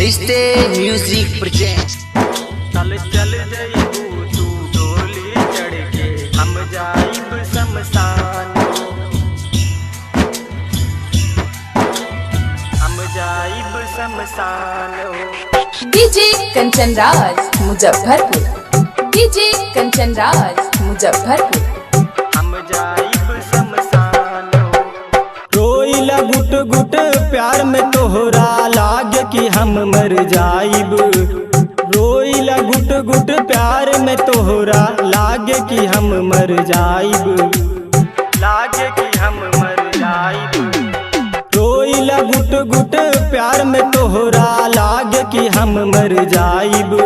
रिश्ते music present. चल चल जइबू तू डोली चढ़ के हम जाइब शमशान, हम जाइब शमशान। DJ Kanchan Raj Muzaffarpur, DJ Kanchan Raj Muzaffarpur. हम जाइब शमशान। रोइला गुट गुट प्यार में तोहरा लागे कि हम मर जाइब। रोइला गुट गुट प्यार में तोहरा लागे कि हम मर जाइब, लागे कि हम मर जाइब। रोइला गुट गुट प्यार में तोहरा लागे कि हम मर जाइब।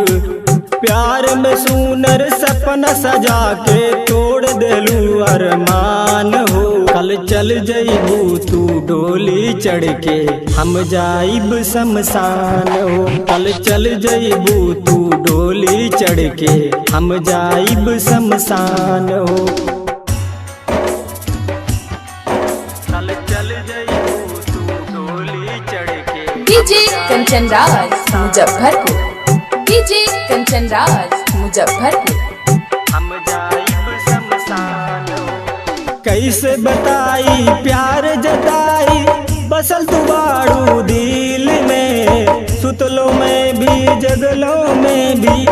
प्यार में सुनर सपना सजा के तोड़ देलू अरमान हो। कल चल जइबू तू डोली चढ़ के हम जाइब शमशान हो। कल चल जइबू तू डोली चढ़ के हम जाइब शमशान हो। कल चल जइबू तू डोली चढ़ के डीजे कंचन राज मुजफ्फरपुर, डीजे कंचन राज मुजफ्फरपुर। हम जाइब शमशान। कैसे बताई प्यार जताई बसल तू बाड़ू दिल में। सुतलो में भी जगलो में भी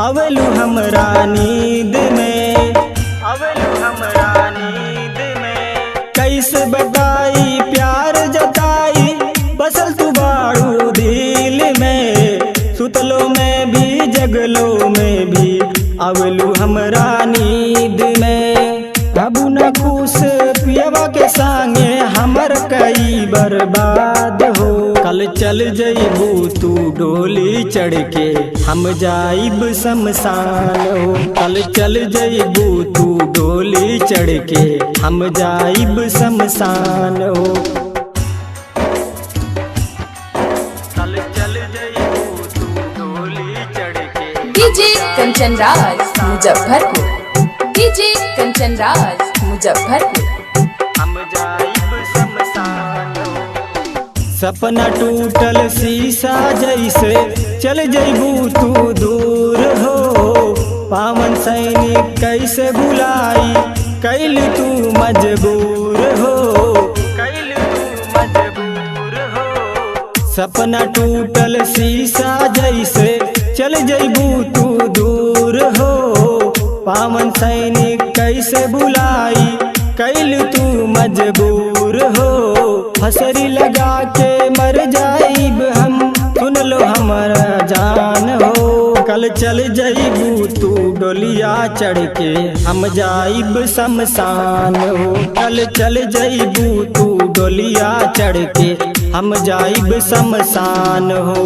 अवलू हमरा नींद में, अवलू हमरा नींद में। कैसे बताई प्यार जताई बसल तू बाड़ू दिल में। सुतलो में भी जगलो में भी अवलू हमरा नींद में। बाबू न खुश पियवा के संगे हमर कई बर्बाद हो। कल चल जइबू तू डोली चढ़ के हम जाइब शमशान हो। कल चल जइबू तू डोली चढ़ के हम जाइब शमशान हो। कल चल जइबू तू डोली चढ़ के डीजे कंचन राज मुजफ्फरपुर, डीजे कंचन राज मुजफ्फरपुर। हम जाइब शमशान। सपना टूटल शीशा जैसे चल जइबू तू दूर हो। पावन सैनिक कैसे भुलाई कैल तू मजबूर हो, कैल तू मजबूर हो। सपना टूटल शीशा जैसे चल जइबू तू दूर हो। पावन सैनिक कैसे भुलाई कैल तू मजबूर हो। फसरी लगा के मर जाइब हम सुन लो हमारा जान हो। कल चल जइबू तू डोलिया चढ़ के हम जाइब शमशान हो। कल चल जइबू तू डोलिया चढ़ के हम जाइब शमशान हो।